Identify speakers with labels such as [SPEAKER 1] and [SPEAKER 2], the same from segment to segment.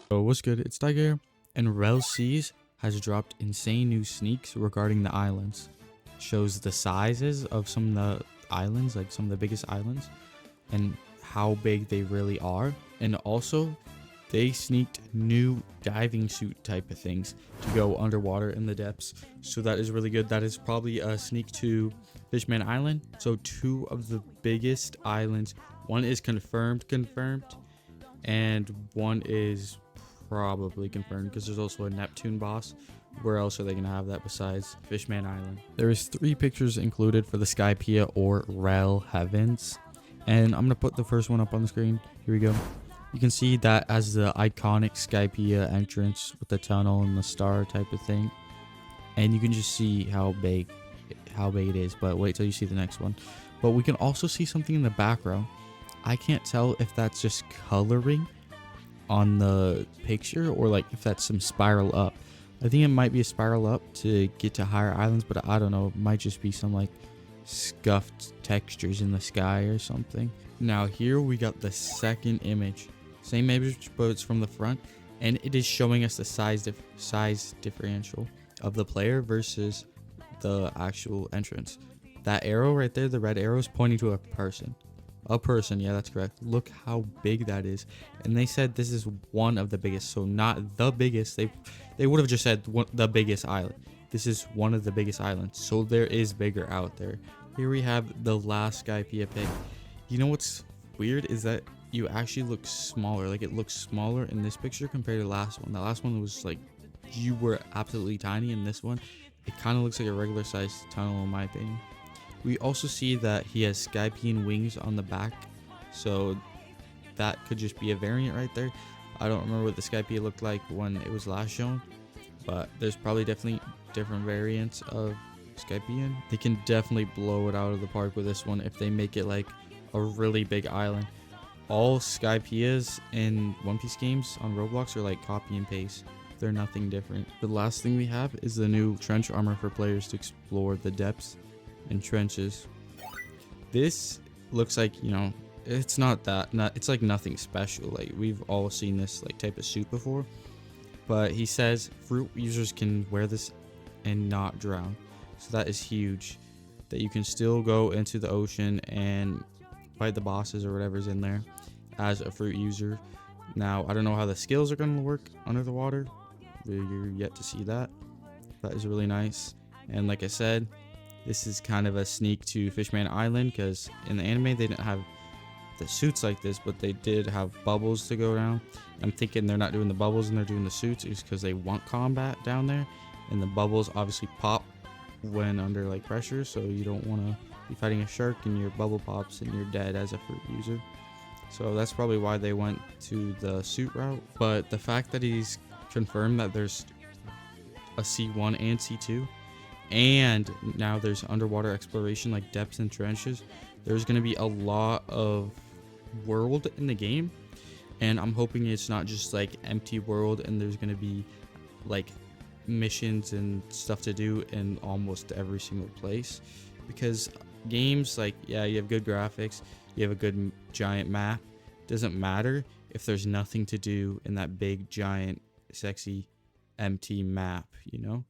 [SPEAKER 1] So what's good? It's Tiger, and Rell Seas has dropped insane new sneaks regarding the islands. Shows the sizes of some of the islands, like some of the biggest islands, and how big they really are. And also, they sneaked new diving suit type of things to go underwater in the depths. So that is really good. That is probably a sneak to Fishman Island. So two of the biggest islands. One is confirmed, and one is probably confirmed because there's also a Neptune boss. Where else are they gonna have that besides Fishman Island? There is 3 pictures included for the Skypea or Rell Heavens, and I'm gonna put the first one up on the screen. Here we go. You can see that as the iconic Skypea entrance with the tunnel and the star type of thing, and you can just see how big it is. But wait till you see the next one. But we can also see something in the background. I can't tell if that's just coloring on the picture or like if that's some spiral up. I think it might be a spiral up to get to higher islands, but I don't know. It might just be some like scuffed textures in the sky or something. Now here we got the second image. Same image, but it's from the front, and it is showing us the size differential of the player versus the actual entrance. That arrow right there, the red arrow, is pointing to a person. Yeah, that's correct. Look how big that is. And they said this is one of the biggest, so not the biggest. They would have just said the biggest island. This is one of the biggest islands, so there is bigger out there. Here we have the last Skypea pick. You know what's weird is that you actually look smaller. Like, it looks smaller in this picture compared to the last one. The last one was like, you were absolutely tiny. In this one, it kind of looks like a regular sized tunnel in my opinion. We also see that he has Skypean wings on the back, so that could just be a variant right there. I don't remember what the Skypea looked like when it was last shown, but there's probably definitely different variants of Skypean. They can definitely blow it out of the park with this one if they make it like a really big island. All Skypeas in One Piece games on Roblox are like copy and paste. They're nothing different. The last thing we have is the new trench armor for players to explore the depths and trenches. This looks like, you know, it's it's like nothing special. Like, we've all seen this like type of suit before, but he says fruit users can wear this and not drown. So that is huge, that you can still go into the ocean and fight the bosses or whatever's in there as a fruit user. Now, I don't know how the skills are going to work under the water. You're yet to see that. That is really nice. And like I said, this is kind of a sneak to Fishman Island, because in the anime they didn't have the suits like this, but they did have bubbles to go around. I'm thinking they're not doing the bubbles and they're doing the suits is because they want combat down there, and the bubbles obviously pop when under like pressure, so you don't want to be fighting a shark and your bubble pops and you're dead as a fruit user. So that's probably why they went to the suit route. But the fact that he's confirmed that there's a C1 and C2, and now there's underwater exploration like depths and trenches, there's going to be a lot of world in the game, and I'm hoping it's not just like empty world and there's going to be like missions and stuff to do in almost every single place. Because games, like, yeah, you have good graphics, you have a good giant map, doesn't matter if there's nothing to do in that big giant sexy empty map, you know.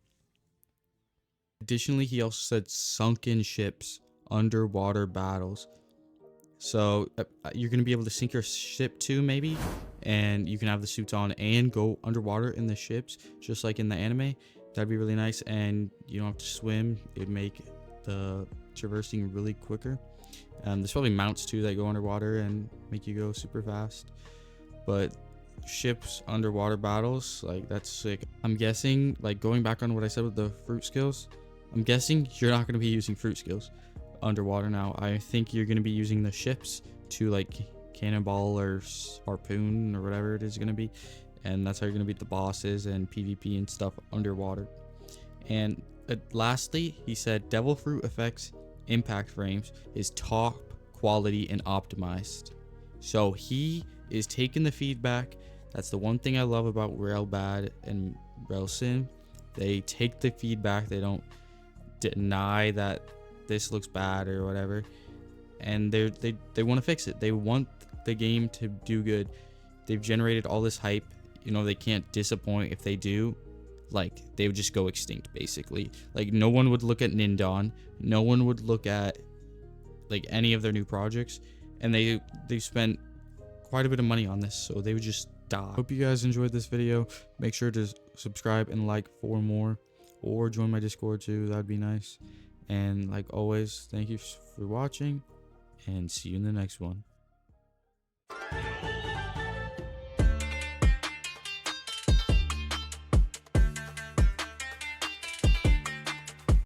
[SPEAKER 1] Additionally, he also said sunken ships, underwater battles. So you're going to be able to sink your ship too, maybe, and you can have the suits on and go underwater in the ships, just like in the anime. That'd be really nice, and you don't have to swim. It'd make the traversing really quicker. There's probably mounts too that go underwater and make you go super fast. But ships underwater battles, like, that's sick. I'm guessing, like, going back on what I said with the fruit skills, I'm guessing you're not going to be using fruit skills underwater now. I think you're going to be using the ships to like cannonball or harpoon or whatever it is going to be, and that's how you're going to beat the bosses and PvP and stuff underwater. And lastly, he said devil fruit effects impact frames is top quality and optimized. So he is taking the feedback. That's the one thing I love about Rell Bad and Rell Sim. They take the feedback. They don't deny that this looks bad or whatever, and they want to fix it. They want the game to do good. They've generated all this hype. you know, they can't disappoint. If they do, like, they would just go extinct basically. Like, no one would look at Nindon, no one would look at like any of their new projects, and they spent quite a bit of money on this, so they would just die. Hope you guys enjoyed this video. Make sure to subscribe and like for more, or join my Discord too, that'd be nice. And like always, thank you for watching, and see you in the next one.